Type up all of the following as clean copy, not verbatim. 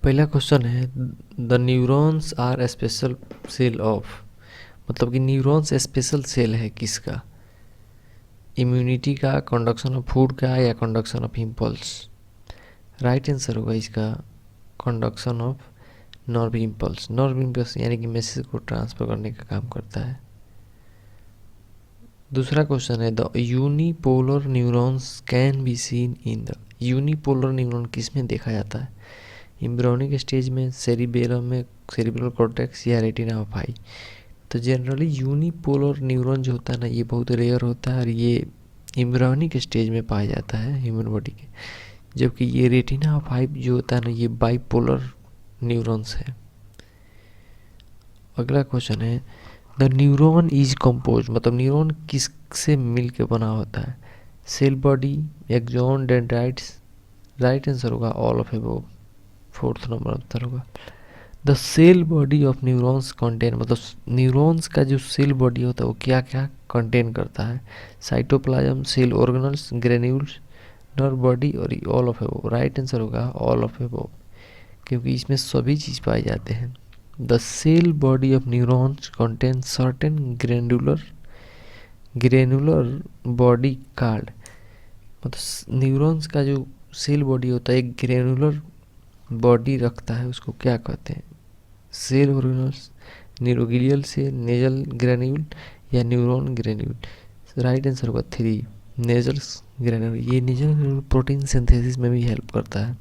पहला क्वेश्चन है, the neurons are special cell of, मतलब कि न्यूरॉन्स स्पेशल सेल है किसका? इम्यूनिटी का, कंडक्शन ऑफ फूड का, या conduction of impulse? Right answer होगा इसका conduction of nerve impulse. Nerve impulse यानी कि मैसेज को ट्रांसफर करने का काम करता है। दूसरा क्वेश्चन है, the unipolar neurons can be seen in the, unipolar neuron किस में देखा जाता है? एम्ब्रियोनिक स्टेज में, सेरिबेलम में, सेरिब्रल कॉर्टेक्स, या रेटिना ऑफ आई? तो जनरली यूनिपोलर न्यूरॉन जो होता है ना, ये बहुत रेयर होता है और ये एम्ब्रियोनिक स्टेज में पाया जाता है ह्यूमन बॉडी के, जबकि ये रेटिना ऑफ आई जो होता है ना, ये बाइपोलर न्यूरॉन्स है। अगला क्वेश्चन है, द न्यूरॉन इज कंपोज, मतलब न्यूरॉन किस से मिल के बना होता है? Cell body, axon, dendrites? Right answer होगा all of above. Fourth number answer होगा। The cell body of neurons contain, मतलब न्यूरॉन्स का जो सेल बॉडी होता है वो क्या क्या कंटेन करता है? Cytoplasm, cell organelles, granules, nerve body, और all of above? Right answer होगा ऑल ऑफ एबव, क्योंकि इसमें सभी चीज़ पाए जाते हैं। The cell body of neurons contain certain granular body card, मतलब न्यूरॉन्स का जो सेल बॉडी होता है एक ग्रेनुलर बॉडी रखता है, उसको क्या कहते हैं? Cell organelles, neuroglial cell, Nissl granule, या न्यूरॉन ग्रेन्यूल? राइट आंसर होगा 3, नेजल ग्रेन्यूल। ये नेजल ग्रेन्यूल प्रोटीन सिंथेसिस में भी हेल्प करता है।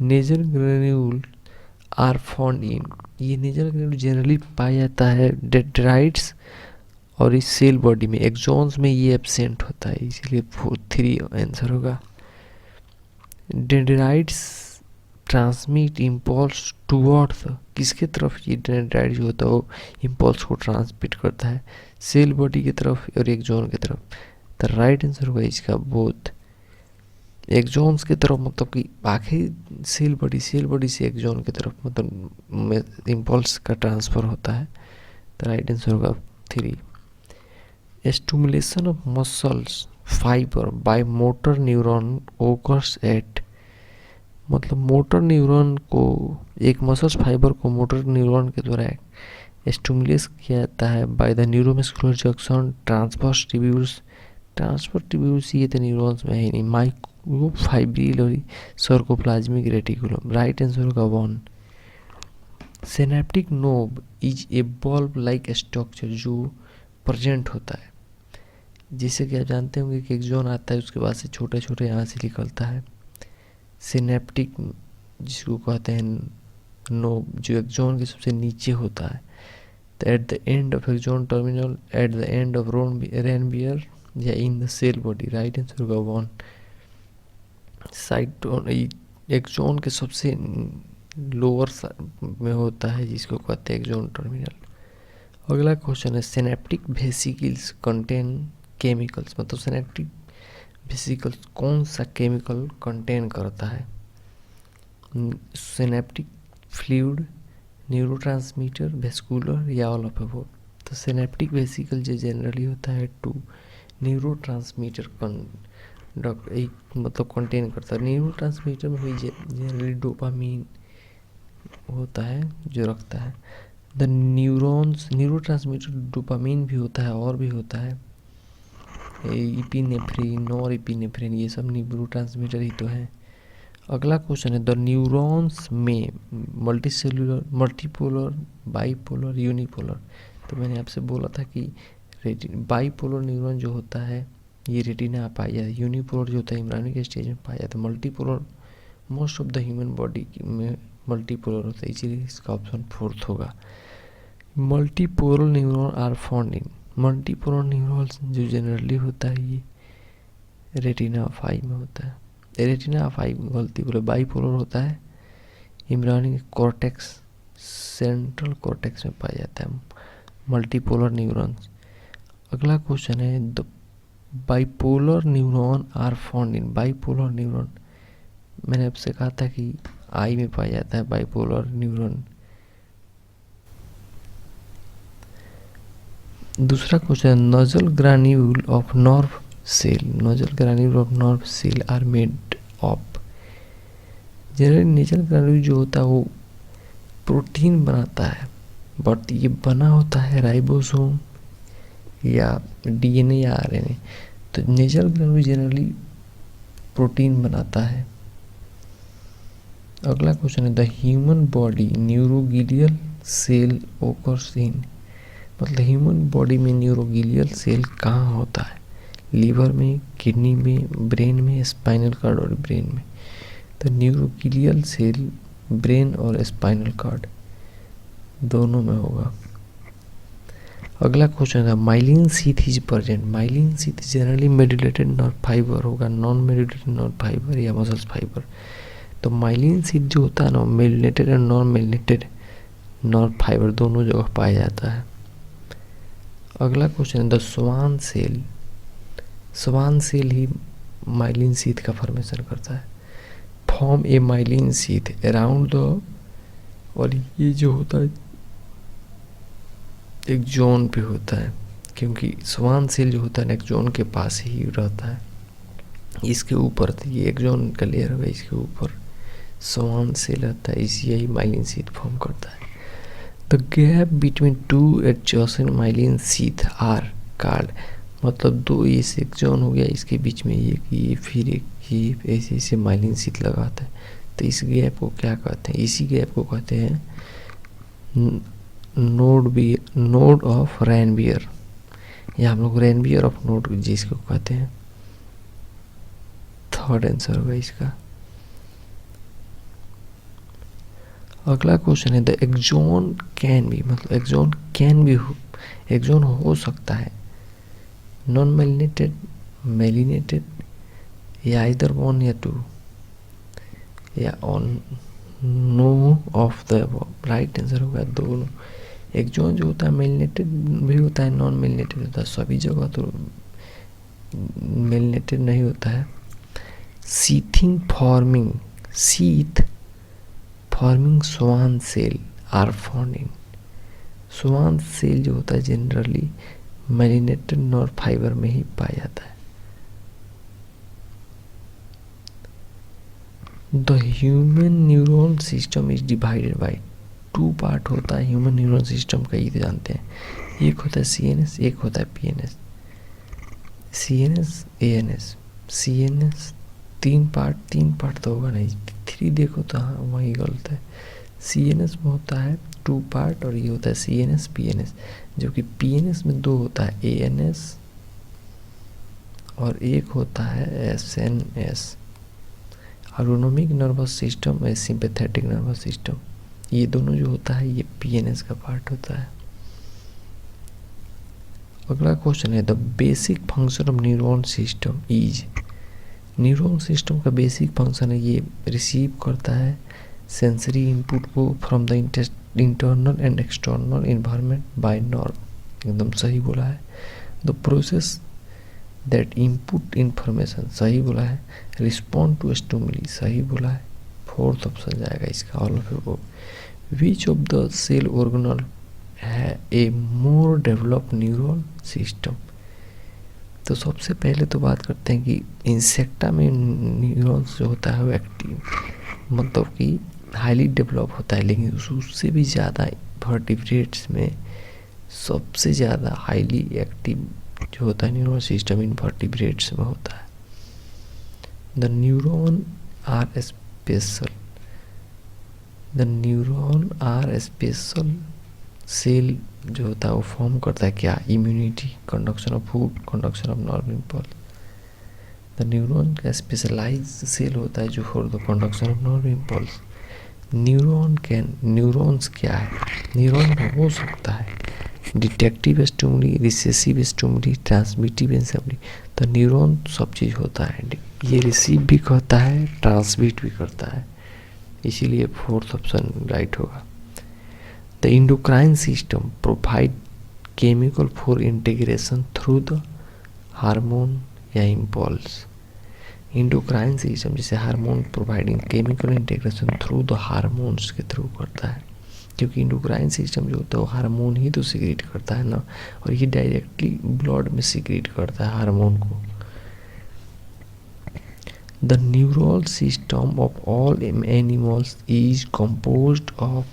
Nissl granule are found in, ये नेजल ग्रेन्यूल जनरली पाया जाता है डेंड्राइट्स और इस सेल बॉडी में, एक्सॉन्स में ये एब्सेंट होता है, इसीलिए 3 आंसर होगा। डेंड्राइट्स ट्रांसमिट इम्पल्स टुवर्ड्स, किसके तरफ ये डेंड्राइट जो होता है वो इम्पल्स को ट्रांसमिट करता है? सेल बॉडी की तरफ और एक्सॉन की तरफ? द राइट आंसर होगा इसका बोथ, एक्सॉन्स की तरफ, मतलब कि आखिर सेल बॉडी से एक्सॉन की तरफ, मतलब इम्पल्स का ट्रांसफर होता है। द राइट आंसर होगा 3। Stimulation of muscles fiber by motor neuron occurs at, मतलब मोटर न्यूरॉन को, एक मसल्स फाइबर को मोटर न्यूरॉन के द्वारा स्टिमुलेट किया जाता है by the neuromuscular junction, transverse tubules, ये तो न्यूरॉन्स में है नहीं, माइक्रोफाइब्रिल और सर्कोप्लाज्मिक रेटिकुलम? राइट आंसर होगा 1। Synaptic knob is a bulb like structure जो प्रेजेंट होता है, जिसे कि आप जानते होंगे कि एक्सॉन आता है उसके बाद से छोटे छोटे यहाँ से निकलता है। सिनेप्टिक जिसको कहते हैं नोब, जो एक्सॉन के सबसे नीचे होता है। तो at the end of axon terminal, at the end of Ranvier, या in the cell body? Right answer होगा 1। साइटोन एक्सॉन के सबसे लोअर में होता है, जिसको कहते हैं एक्सॉन टर्मिनल। अगला क्वेश्चन है, सिनेप्टिक वेसिकल्स कंटेन केमिकल्स, मतलब सिनेप्टिक वेसिकल्स कौन सा केमिकल कंटेन करता है? सिनेप्टिक फ्लूइड, न्यूरोट्रांसमीटर, वेस्कुलर, या ऑल ऑफ अबव? तो सिनेप्टिक वेसिकल जो जनरली होता है 2 न्यूरोट्रांसमीटर मतलब कंटेन करता है। न्यूरोट्रांसमीटर में भी जनरली डोपामीन होता है जो रखता है। द न्यूरोट्रांसमीटर डोपामीन भी होता है और भी होता है, इपिनेफ्रिन, नॉर इपिनेफ्रिन, ये सब न्यूरोट्रांसमीटर ही तो है। अगला क्वेश्चन है, द न्यूरॉन्स में मल्टीसेलुलर, मल्टीपोलर, बाइपोलर, यूनिपोलर? तो मैंने आपसे बोला था कि बाइपोलर न्यूरॉन जो होता है ये रेटिना पाया जाता है, यूनिपोलर जो होता है एम्ब्रियोनिक स्टेज में पाया जाता है, multipolar most of the human body में मल्टीपोलर होता है, इसीलिए इसका ऑप्शन 4th होगा। Multipolar neuron are found in, multipolar neurons जो जनरली होता है ये रेटिना ऑफ आई में होता है। रेटिना ऑफ आई गलती बोले, बाइपोलर होता है, एम्ब्रियोनिक कॉर्टेक्स, सेंट्रल कॉर्टेक्स में पाया जाता है मल्टीपोलर न्यूरॉन्स। अगला क्वेश्चन है, the bipolar neuron are found in, bipolar neuron मैंने आपसे कहा था कि आई में पाया जाता है बाइपोलर न्यूरॉन। दूसरा question, Nissl granule of nerve cell are made of, generally natural granule जो होता है वो प्रोटीन बनाता है, बट ये बना होता है राइबोसोम या डीएनए या आरएनए। तो नेचुरल ग्रैन्युल जनरली प्रोटीन बनाता है। अगला क्वेश्चन है the human body neuroglial cell occurs in, मतलब ह्यूमन बॉडी में न्यूरोगिलियल सेल कहाँ होता है? लीवर में, किडनी में, ब्रेन में, स्पाइनल कार्ड और ब्रेन में। तो न्यूरोगिलियल सेल ब्रेन और स्पाइनल कार्ड दोनों में होगा। अगला क्वेश्चन है myelin sheath is present. Myelin sheath generally medullated nerve fibre होगा, नॉन मेडुलेटेड नर्व फाइबर या मसल्स फाइबर। तो माइलिन शीथ जो होता है ना, मेडुलेटेड और नॉन मेडुलेटेड नर्व फाइबर दोनों जगह पाया जाता है। अगला क्वेश्चन है the Schwann cell. Schwann cell ही माइलिन शीथ का फॉर्मेशन करता है। Form a myelin sheath around the, और ये जो होता है एक जोन पे होता है, क्योंकि स्वान सेल जो होता है ना एक जोन के पास ही रहता है। इसके ऊपर ये एक जोन का लेयर होगा, इसके ऊपर स्वान सेल रहता है, इसी यही माइलिन शीथ फॉर्म करता है। The gap between two adjacent myelin sheath are called, मतलब दो इस एक जोन हो गया, इसके बीच में ये फिर एक ये ऐसे ऐसे माइलिन शीथ लगाता है। तो इस गैप को क्या कहते हैं? इसी गैप को कहते हैं नोड ऑफ रेनबियर, या हम लोग रेनबियर ऑफ नोड जिसको कहते हैं। थर्ड आंसर होगा इसका। अगला क्वेश्चन है द एक्सोन कैन बी, मतलब एक्सोन कैन बी, एक्सोन हो सकता है नॉन मेलिनेटेड, मेलिनेटेड, या इधर वन या टू, या on no of the above. Right answer होगा दोनों। एक्सोन जो होता है मेलिनेटेड भी होता है, नॉन मेलिनेटेड होता है, सभी जगह तो मेलिनेटेड नहीं होता है। Sheathing forming, sheath forming Schwann cell are found in, Schwann cell जो होता है जनरली मेलिनेटेड नर्व फाइबर में ही पाया जाता है। The human neuron system is divided by two part होता है ह्यूमन न्यूरॉन सिस्टम का, ये तो जानते हैं। एक होता है CNS, एक होता है PNS। CNS ANS, CNS तीन पार्ट तो होगा नहीं, 3 देखो तो हाँ वही गलत है। CNS में होता है 2 पार्ट और ये होता है CNS PNS, जो कि PNS में 2 होता है ANS और एक होता है SNS, ऑटोनोमिक नर्वस सिस्टम और सिंपैथेटिक नर्वस सिस्टम। ये दोनों जो होता है ये PNS का पार्ट होता है। अगला क्वेश्चन है the basic function of neuron system is, neuron system का बेसिक फंक्शन है ये रिसीव करता है सेंसरी इनपुट को from the internal and external environment by nerve, एकदम सही बोला है। The process that input information, सही बोला है। रिस्पॉन्ड टू स्टिमुली, सही बोला है। फोर्थ ऑप्शन जाएगा इसका all of above. Which of the cell organelle है a more developed neuron system. तो सबसे पहले तो बात करते हैं कि इंसेक्टा में न्यूरॉन्स जो होता है वो एक्टिव, मतलब कि हाईली डेवलप होता है, लेकिन उससे भी ज़्यादा वर्टिब्रेट्स में सबसे ज़्यादा हाईली एक्टिव जो होता है न्यूरॉन सिस्टम इनवर्टिब्रेट्स में होता है। The neuron are special, the neuron are special cell जो होता है वो फॉर्म करता है क्या? Immunity, conduction of food, conduction of nerve impulse. The neuron का स्पेशलाइज सेल होता है जो for the conduction of nerve impulse. Neurons क्या है? न्यूरॉन हो सकता है detective stimuli, recessive stimuli, transmittive stimuli. तो न्यूरॉन सब चीज़ होता है, ये रिसीव भी करता है, ट्रांसमिट भी करता है, इसीलिए फोर्थ ऑप्शन राइट होगा। The endocrine system provide chemical for integration through the hormone या इम्पल्स। इंडोक्राइन सिस्टम जैसे hormone providing chemical integration through the hormones के थ्रू करता है, क्योंकि इंडोक्राइन सिस्टम जो होता है वो हार्मोन ही तो सिक्रीट करता है ना, और ये डायरेक्टली ब्लड में सिक्रीट करता है हार्मोन को। The neural system of all animals is composed of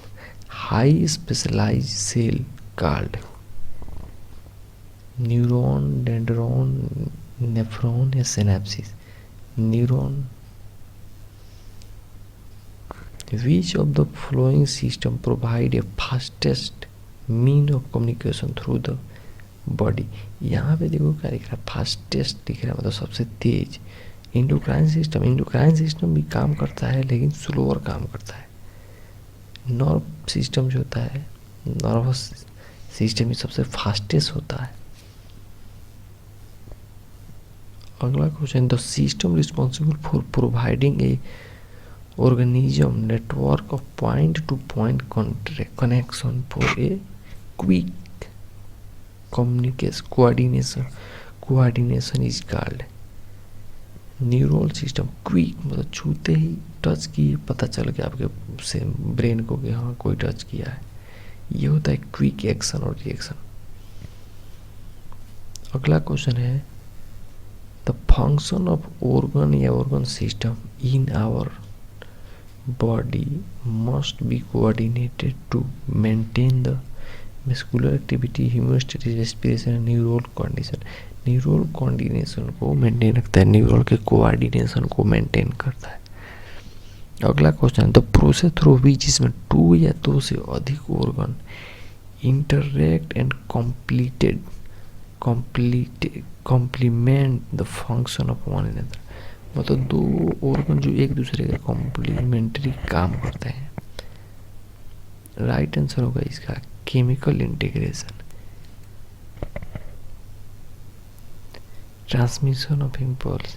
high specialized cell called neuron, dendron, nephron या synapses. Neuron. Which of the following system provide a fastest mean of communication through the body? यहाँ पे देखो क्या दिख रहा है, fastest दिख रहा है, मतलब सबसे तेज. इंडोक्राइन सिस्टम भी काम करता है लेकिन स्लोअर काम करता है. नर्व सिस्टम जो होता है, नर्वस सिस्टम ही सबसे फास्टेस्ट होता है. अगला question, the system responsible for providing A organism network of point to point connection for a quick communication coordination is called neural system. Quick मतलब छूते ही टच किए पता चल गया आपके से ब्रेन को कि हाँ कोई टच किया है. ये होता है क्विक एक्शन और रिएक्शन. अगला क्वेश्चन है, द फंक्शन ऑफ ऑर्गन या organ system in our body must be coordinated to maintain the muscular activity, homeostasis, respiration and neural coordination. Neural coordination को मेंटेन रखता है, न्यूरल के कोऑर्डिनेशन को maintain करता है. अगला question, the process through which जिसमें 2 या 2 से अधिक organ interact and complement the function of one another. मतलब 2 ऑर्गन जो एक दूसरे के कॉम्प्लीमेंट्री काम करते हैं. राइट आंसर होगा इसका chemical integration. Transmission of impulse.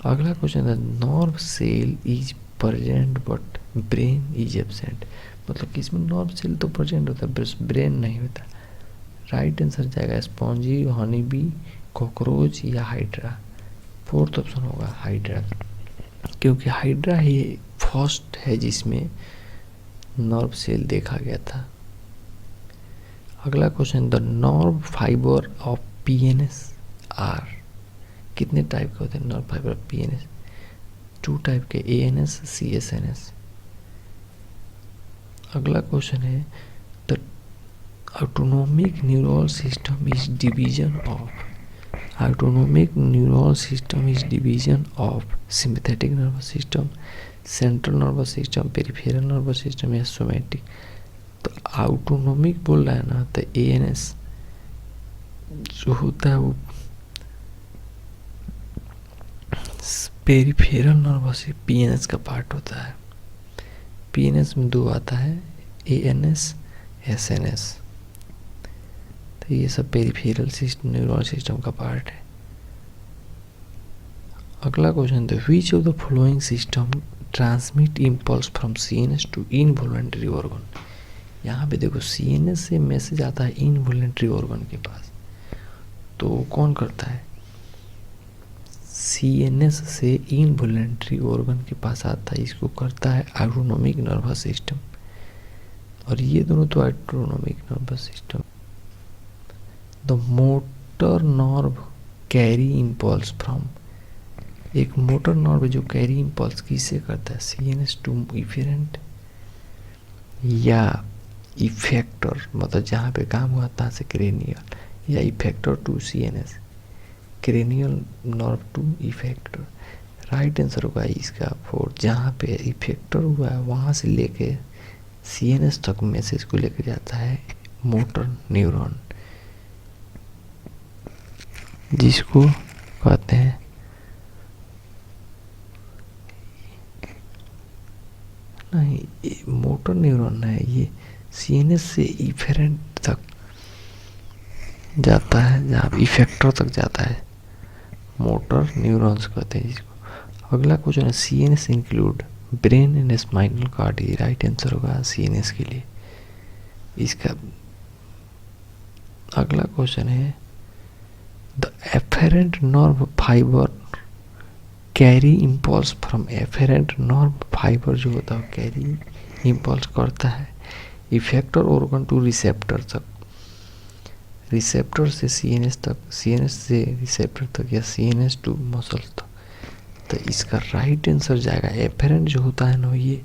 अगला क्वेश्चन है, nerve cell is present but brain is absent. मतलब कि इसमें नर्व सेल तो प्रेजेंट होता है बस ब्रेन नहीं होता. राइट आंसर जाएगा स्पॉन्जी, हनी बी, कॉकरोच या हाइड्रा. फोर्थ ऑप्शन होगा हाइड्रा, क्योंकि हाइड्रा ही फर्स्ट है जिसमें नर्व सेल देखा गया था. अगला question, the nerve fiber of PNS are. कितने टाइप के होते हैं nerve fiber of PNS? 2 type के, एएनएस, सीएसएनएस. अगला क्वेश्चन है, the autonomic neural system is division of. Autonomic neural system is division of sympathetic nervous system, central nervous system, peripheral nervous system या somatic. तो autonomic बोल रहा है ना, तो ANS जो होता है वो पेरिफेरल नर्वस PNS का पार्ट होता है. PNS में 2 आता है, ANS, SNS. तो ये सब पेरिफेरल सिस्टम न्यूरल सिस्टम का पार्ट है. अगला क्वेश्चन है, which of the following system transmit impulse from CNS to involuntary organ. यहाँ पे देखो सीएनएस से मैसेज आता है इनवॉलंटरी ऑर्गन के पास. तो कौन करता है? सीएनएस से इनवॉलंटरी ऑर्गन के पास आता है, इसको करता है ऑटोनोमिक नर्वस सिस्टम. और ये दोनों तो autonomic nervous system. The motor nerve carry impulse from. एक मोटर नर्व जो कैरी इम्पल्स किससे करता है? सीएनएस टू इफेरेंट या इफेक्टर, मतलब जहाँ पे काम हुआ था से क्रेनियल, या effector to CNS, cranial nerve to effector. Right answer होगा इसका 4. जहाँ पे इफेक्टर हुआ है वहाँ से लेके सीएनएस तक मैसेज को लेकर जाता है मोटर न्यूरॉन, जिसको कहते हैं नहीं मोटर न्यूरॉन है. ये सीएनएस से इफेरेंट तक जाता है, जहाँ इफेक्टर तक जाता है, मोटर न्यूरॉन्स कहते हैं जिसको. अगला क्वेश्चन है, CNS include brain and spinal cord. ये राइट आंसर होगा सीएनएस के लिए इसका. अगला क्वेश्चन है, the efferent nerve fiber carry impulse from. Efferent nerve fiber जो होता है कैरी इम्पल्स करता है इफेक्टर ऑर्गन टू रिसेप्टर तक, रिसेप्टर से सीएनएस तक, सीएनएस से रिसेप्टर तक, या सीएनएस टू मसल तक. तो इसका राइट आंसर जाएगा एफेरेंट जो होता है ना ये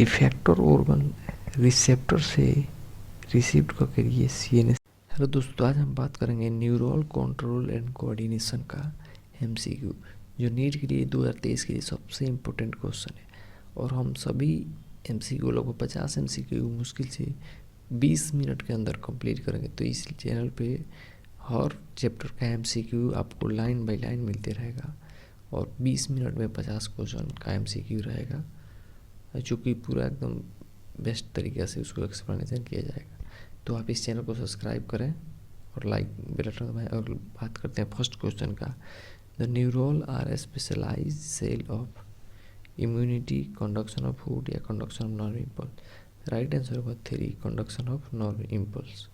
इफेक्टर ऑर्गन रिसेप्टर से रिसीव करके ये सीएनएस। हेलो दोस्तों, आज हम बात करेंगे न्यूरल कंट्रोल एंड कोऑर्डिनेशन का एमसीक्यू, जो नीट के लिए 2023 के लिए सबसे इम्पोर्टेंट क्वेश्चन है। और हम सभी एमसीक्यू लगभग 50 एमसीक्यू मुश्किल से 20 मिनट के अंदर कंप्लीट करेंगे। तो इस चैनल पे हर चैप्टर का एमसीक्यू आपको लाइन बाय लाइन मिलते रहेगा और 20 मिनट में 50 क्वेश्चन का एमसीक्यू रहेगा, चूँकि पूरा एकदम बेस्ट तरीके से उसको एक्सप्लेनेशन किया जाएगा। तो आप इस चैनल को सब्सक्राइब करें और लाइक बेल बटन दबाएं। और बात करते हैं फर्स्ट क्वेश्चन का। The neuron are specialised cell of immunity, conduction of food या conduction of nerve impulse. Right answer होगा 3, कंडक्शन ऑफ नर्व इम्पल्स।